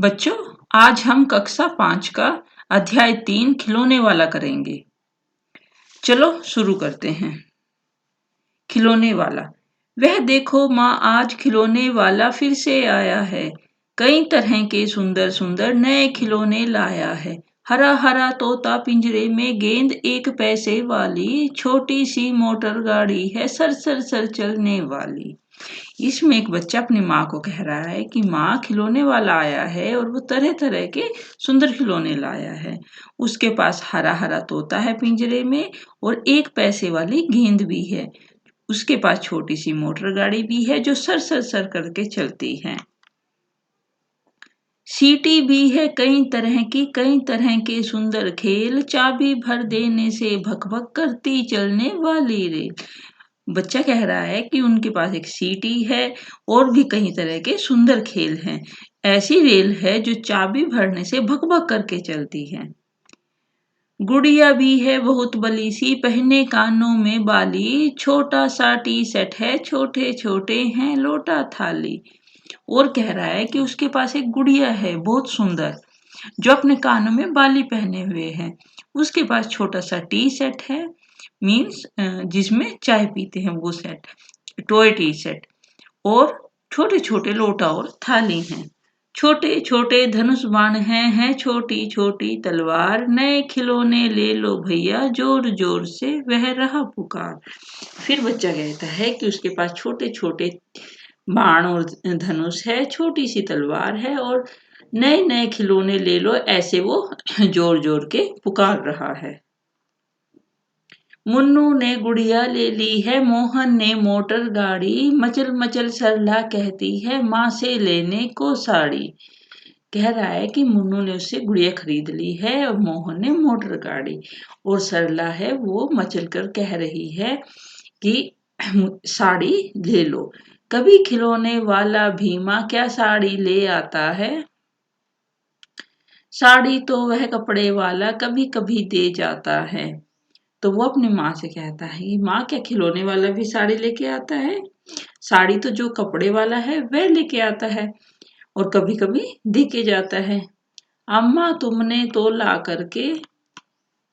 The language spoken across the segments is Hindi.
बच्चों, आज हम कक्षा 5 का अध्याय 3 खिलौने वाला करेंगे। चलो शुरू करते हैं। खिलौने वाला। वह देखो माँ, आज खिलौने वाला फिर से आया है। कई तरह के सुंदर सुंदर नए खिलौने लाया है। हरा हरा तोता पिंजरे में, गेंद 1 पैसे वाली, छोटी सी मोटर गाड़ी है सर सर सर चलने वाली। इसमें एक बच्चा अपनी माँ को कह रहा है कि माँ, खिलौने वाला आया है और वो तरह तरह के सुंदर खिलौने लाया है। उसके पास हरा हरा तोता है पिंजरे में और 1 पैसे वाली गेंद भी है। उसके पास छोटी सी मोटर गाड़ी भी है जो सर सर सर करके चलती है। सीटी भी है कई तरह के सुंदर खेल, चाबी भर देने से भक भक करती चलने वाली रेल। बच्चा कह रहा है कि उनके पास एक सीटी है और भी कई तरह के सुंदर खेल हैं। ऐसी रेल है जो चाबी भरने से भक भक करके चलती है। गुड़िया भी है बहुत बली सी, पहने कानों में बाली, छोटा सा टी सेट है, छोटे छोटे हैं लोटा थाली। और कह रहा है कि उसके पास एक गुड़िया है बहुत सुंदर, जो अपने कानों में बाली पहने हुए है। उसके पास छोटा सा टी सेट है, मीन्स जिसमें चाय पीते हैं वो सेट, टॉय टी सेट। और छोटे छोटे लोटा और थाली हैं। छोटे छोटे धनुष बाण हैं छोटी छोटी तलवार, नए खिलौने ले लो भैया जोर जोर से वह रहा पुकार। फिर बच्चा कहता है कि उसके पास छोटे छोटे बाण और धनुष है, छोटी सी तलवार है और नए नए खिलौने ले लो, ऐसे वो जोर जोर के पुकार रहा है। मुन्नू ने गुड़िया ले ली है, मोहन ने मोटर गाड़ी, मचल मचल सरला कहती है माँ से लेने को साड़ी। कह रहा है कि मुन्नू ने उससे गुड़िया खरीद ली है और मोहन ने मोटर गाड़ी, और सरला है वो मचल कर कह रही है कि साड़ी ले लो। कभी खिलौने वाला भीमा क्या साड़ी ले आता है, साड़ी तो वह कपड़े वाला कभी कभी दे जाता है। तो वो अपनी माँ से कहता है, माँ क्या खिलौने वाला भी साड़ी लेके आता है? साड़ी तो जो कपड़े वाला है वह लेके आता है और कभी कभी दे के जाता है। अम्मा तुमने तो ला करके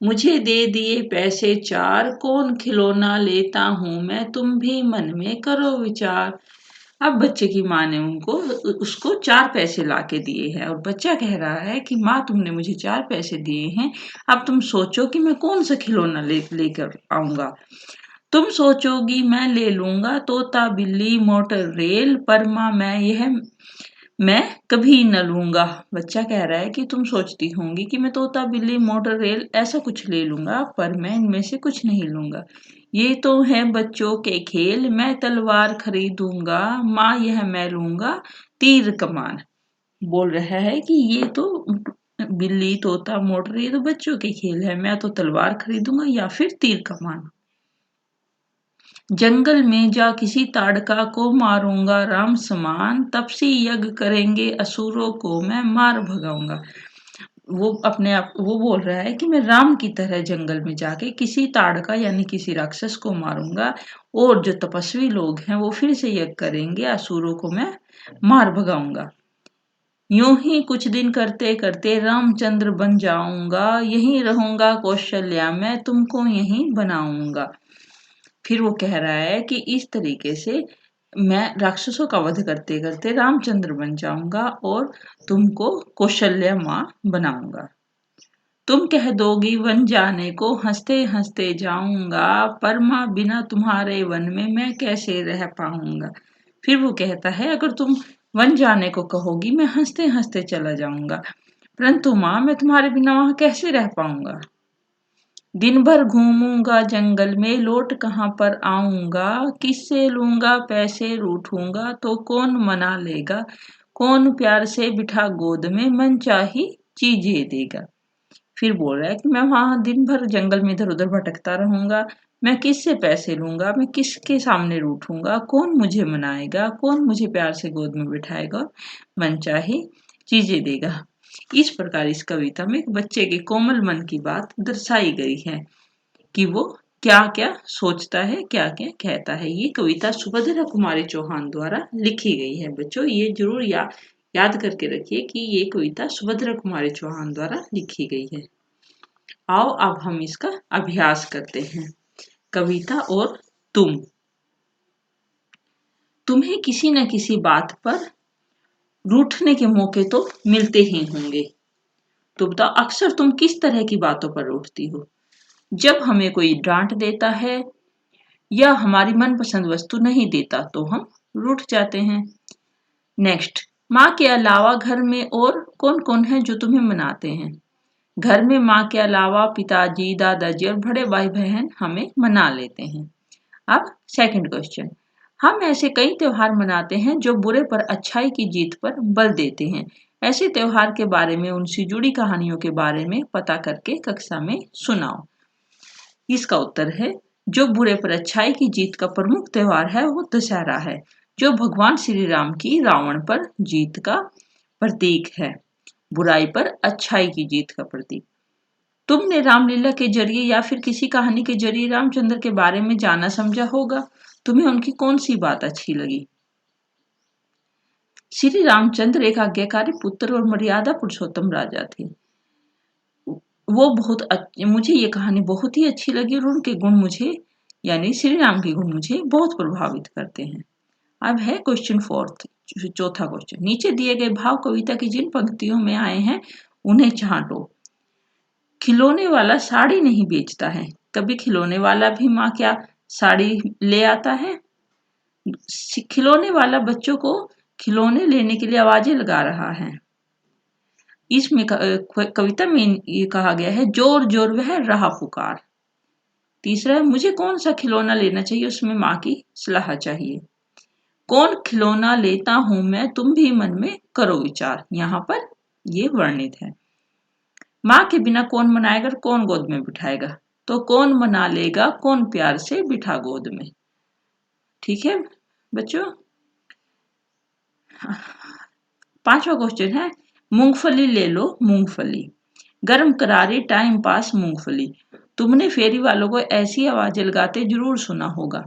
मुझे दे दिए पैसे 4, कौन खिलौना लेता हूँ मैं, तुम भी मन में करो विचार। अब बच्चे की माँ ने उसको 4 पैसे ला के दिए हैं और बच्चा कह रहा है कि माँ तुमने मुझे 4 पैसे दिए हैं, अब तुम सोचो कि मैं कौन सा खिलौना लेकर आऊंगा। तुम सोचोगी मैं ले लूंगा तोता बिल्ली मोटर रेल, पर माँ मैं कभी न लूंगा। बच्चा कह रहा है कि तुम सोचती होंगी कि मैं तोता बिल्ली मोटर रेल ऐसा कुछ ले लूंगा, पर मैं इनमें से कुछ नहीं लूंगा। ये तो है बच्चों के खेल, मैं तलवार खरीदूंगा, माँ यह मैं लूंगा तीर कमान। बोल रहा है कि ये तो बिल्ली तोता मोटर ये तो बच्चों के खेल है, मैं तो तलवार खरीदूंगा या फिर तीर कमान। जंगल में जा किसी ताड़का को मारूंगा राम समान, तपसी यज्ञ करेंगे असुरों को मैं मार भगाऊंगा। वो अपने आप वो बोल रहा है कि मैं राम की तरह जंगल में जाके किसी ताड़का यानी किसी राक्षस को मारूंगा और जो तपस्वी लोग हैं वो फिर से यज्ञ करेंगे, असुरों को मैं मार भगाऊंगा। यूं ही कुछ दिन करते करते रामचंद्र बन जाऊंगा, यहीं रहूंगा कौशल्या मैं तुमको यहीं बनाऊंगा। फिर वो कह रहा है कि इस तरीके से मैं राक्षसों का वध करते करते रामचंद्र बन जाऊंगा और तुमको कौशल्या माँ बनाऊंगा। तुम कह दोगी वन जाने को, हंसते हंसते जाऊंगा, पर माँ बिना तुम्हारे वन में मैं कैसे रह पाऊंगा। फिर वो कहता है अगर तुम वन जाने को कहोगी मैं हंसते हंसते चला जाऊंगा, परंतु माँ मैं तुम्हारे बिना वहां कैसे रह पाऊंगा। दिन भर घूमूंगा जंगल में, लौट कहाँ पर आऊंगा, किससे लूंगा पैसे रूठूंगा तो कौन मना लेगा, कौन प्यार से बिठा गोद में मन चाही चीजें देगा। फिर बोल रहा है कि मैं वहां दिन भर जंगल में इधर उधर भटकता रहूंगा, मैं किससे पैसे लूंगा, मैं किसके सामने रूठूंगा, कौन मुझे मनाएगा, कौन मुझे प्यार से गोद में बिठाएगा, मनचाही चीजें देगा। इस प्रकार इस कविता में एक बच्चे के कोमल मन की बात दर्शाई गई है कि वो क्या क्या सोचता है, क्या क्या कहता है। ये कविता सुभद्रा कुमारी चौहान द्वारा लिखी गई है। बच्चों ये जरूर याद करके रखिए कि ये कविता सुभद्रा कुमारी चौहान द्वारा लिखी गई है। आओ अब हम इसका अभ्यास करते हैं। कविता और तुम। तुम्हें किसी न किसी बात पर रूठने के मौके तो मिलते ही होंगे। तो बताओ, अक्सर तुम किस तरह की बातों पर रूठती हो? जब हमें कोई डांट देता है या हमारी मनपसंद वस्तु नहीं देता तो हम रूठ जाते हैं। नेक्स्ट, माँ के अलावा घर में और कौन कौन है जो तुम्हें मनाते हैं? घर में माँ के अलावा पिताजी, दादाजी और बड़े भाई बहन हमें मना लेते हैं। अब सेकंड क्वेश्चन, हम ऐसे कई त्योहार मनाते हैं जो बुरे पर अच्छाई की जीत पर बल देते हैं। ऐसे त्योहार के बारे में, उनसे जुड़ी कहानियों के बारे में पता करके कक्षा में सुनाओ। इसका उत्तर है, जो बुरे पर अच्छाई की जीत का प्रमुख त्योहार है वो दशहरा है, जो भगवान श्री राम की रावण पर जीत का प्रतीक है। बुराई पर अच्छाई की जीत का प्रतीक। तुमने रामलीला के जरिए या फिर किसी कहानी के जरिए रामचंद्र के बारे में जाना समझा होगा। तुम्हें उनकी कौन सी बात अच्छी लगी? श्री रामचंद्र एक आज्ञाकारी पुत्र और मर्यादा पुरुषोत्तम राजा थे। मुझे ये कहानी बहुत ही अच्छी लगी और उनके गुण मुझे, यानी श्री राम के गुण मुझे बहुत प्रभावित करते हैं। अब है क्वेश्चन फोर्थ, चौथा क्वेश्चन। नीचे दिए गए भाव कविता की जिन पंक्तियों में आए हैं उन्हें छांटो। खिलौने वाला साड़ी नहीं बेचता है। कभी खिलौने वाला भी माँ क्या साड़ी ले आता है? खिलौने वाला बच्चों को खिलौने लेने के लिए आवाजें लगा रहा है। इसमें कविता में ये कहा गया है, जोर जोर वह रहा पुकार। तीसरा है, मुझे कौन सा खिलौना लेना चाहिए, उसमें माँ की सलाह चाहिए। कौन खिलौना लेता हूं मैं, तुम भी मन में करो विचार। यहाँ पर ये वर्णित है। माँ के बिना कौन मनाएगा, कौन गोद में बिठाएगा? तो कौन मना लेगा, कौन प्यार से बिठा गोद में। ठीक है बच्चों। पांचवा क्वेश्चन है, मूंगफली ले लो मूंगफली, गर्म करारी टाइम पास मूंगफली। तुमने फेरी वालों को ऐसी आवाजें लगाते जरूर सुना होगा।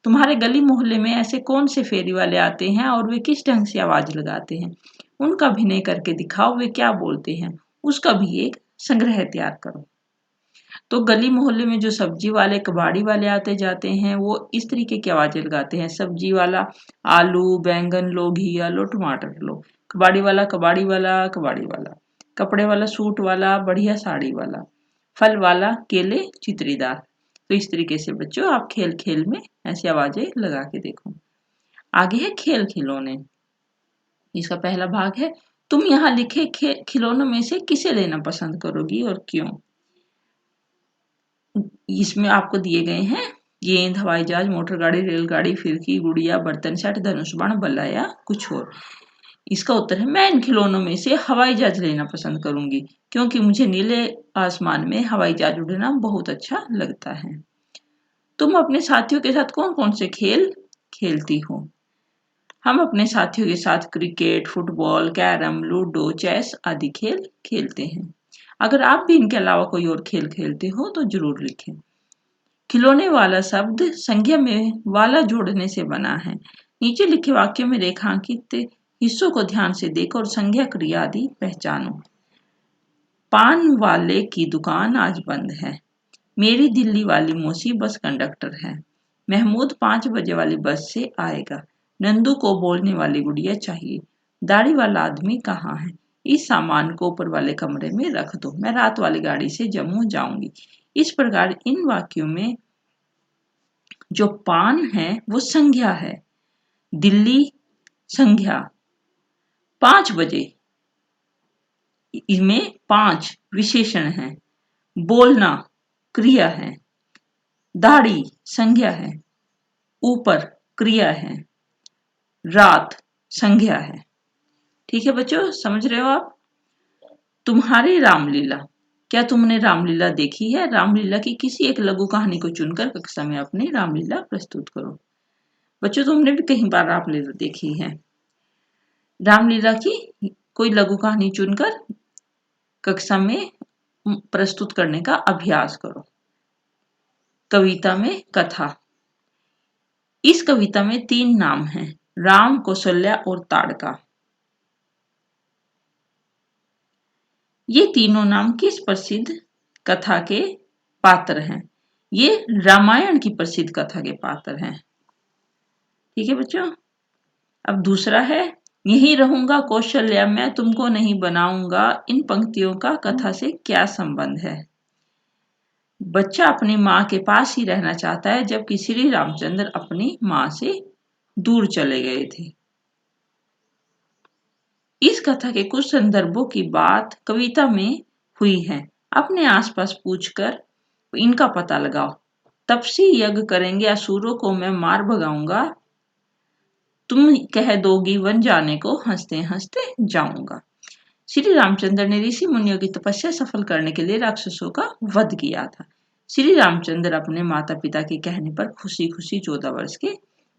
तुम्हारे गली मोहल्ले में ऐसे कौन से फेरी वाले आते हैं और वे किस ढंग से आवाज लगाते हैं? उनका अभिनय करके दिखाओ, वे क्या बोलते हैं, उसका भी एक संग्रह तैयार करो। तो गली मोहल्ले में जो सब्जी वाले, कबाड़ी वाले आते जाते हैं वो इस तरीके की आवाजें लगाते हैं। सब्जी वाला, आलू बैंगन लो, घिया लो, टमाटर लो। कबाड़ी वाला, कबाड़ी वाला, कबाड़ी वाला। कपड़े वाला, सूट वाला, बढ़िया साड़ी वाला। फल वाला, केले चित्रीदार। तो इस तरीके से बच्चों आप खेल खेल में ऐसी आवाजें लगा के देखो। आगे है खेल खिलौने। इसका पहला भाग है, तुम यहाँ लिखे खिलौनों में से किसे लेना पसंद करोगी और क्यों? इसमें आपको दिए गए हैं गेंद, हवाई जहाज, मोटर गाड़ी, रेलगाड़ी, फिरकी, गुड़िया, बर्तन सेट, धनुष बाण, बल्ला या कुछ और। इसका उत्तर है, मैं इन खिलौनों में से हवाई जहाज लेना पसंद करूंगी, क्योंकि मुझे नीले आसमान में हवाई जहाज उड़ना बहुत अच्छा लगता है। तुम अपने साथियों के साथ कौन कौन से खेल खेलती हो? हम अपने साथियों के साथ cricket, football, carrom, ludo, chess आदि खेल खेलते हैं। अगर आप भी इनके अलावा कोई और खेल खेलते हो तो जरूर लिखें। खिलौने वाला शब्द संज्ञा में वाला जोड़ने से बना है। नीचे लिखे वाक्यों में रेखांकित हिस्सों को ध्यान से देखो और संज्ञा क्रिया आदि पहचानो। पान वाले की दुकान आज बंद है। मेरी दिल्ली वाली मौसी बस कंडक्टर है। महमूद 5 बजे वाली बस से आएगा। नंदू को बोलने वाली गुड़िया चाहिए। दाढ़ी वाला आदमी कहाँ है? इस सामान को ऊपर वाले कमरे में रख दो। मैं रात वाली गाड़ी से जम्मू जाऊंगी। इस प्रकार इन वाक्यों में जो पान है वो संज्ञा है, दिल्ली संज्ञा, 5 बजे इनमें 5 विशेषण है, बोलना क्रिया है, दाढ़ी संज्ञा है, ऊपर क्रिया है, रात संज्ञा है। ठीक है बच्चों, समझ रहे हो आप? तुम्हारी रामलीला। क्या तुमने रामलीला देखी है? रामलीला की किसी एक लघु कहानी को चुनकर कक्षा में अपनी रामलीला प्रस्तुत करो। बच्चों, तुमने भी कई बार रामलीला देखी है। रामलीला की कोई लघु कहानी चुनकर कक्षा में प्रस्तुत करने का अभ्यास करो। कविता में कथा। इस कविता में 3 नाम हैं, राम, कौशल्या और ताड़का। ये तीनों नाम किस प्रसिद्ध कथा के पात्र हैं? ये रामायण की प्रसिद्ध कथा के पात्र हैं। ठीक है बच्चों। अब दूसरा है, यहीं रहूंगा कौशल्या, मैं तुमको नहीं बनाऊंगा। इन पंक्तियों का कथा से क्या संबंध है? बच्चा अपनी माँ के पास ही रहना चाहता है, जबकि श्री रामचंद्र अपनी माँ से दूर चले गए थे। इस कथा के कुछ संदर्भों की बात कविता में हुई है। अपने आसपास पूछकर इनका पता लगाओ। तपसी यज्ञ करेंगे असुरों को मैं मार भगाऊंगा, तुम कह दोगी वन जाने को, हंसते हंसते जाऊंगा। श्री रामचंद्र ने ऋषि मुनियों की तपस्या सफल करने के लिए राक्षसों का वध किया था। श्री रामचंद्र अपने माता पिता के कहने पर खुशी खुशी 14 वर्ष के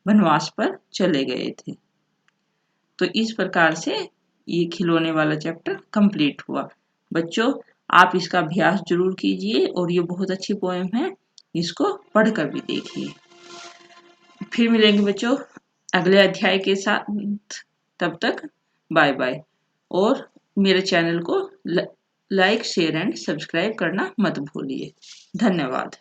वनवास पर चले गए थे। तो इस प्रकार से ये खिलौने वाला चैप्टर कंप्लीट हुआ। बच्चों, आप इसका अभ्यास जरूर कीजिए और ये बहुत अच्छी पोएम है, इसको पढ़कर भी देखिए। फिर मिलेंगे बच्चों अगले अध्याय के साथ। तब तक बाय बाय। और मेरे चैनल को लाइक शेयर एंड सब्सक्राइब करना मत भूलिए। धन्यवाद।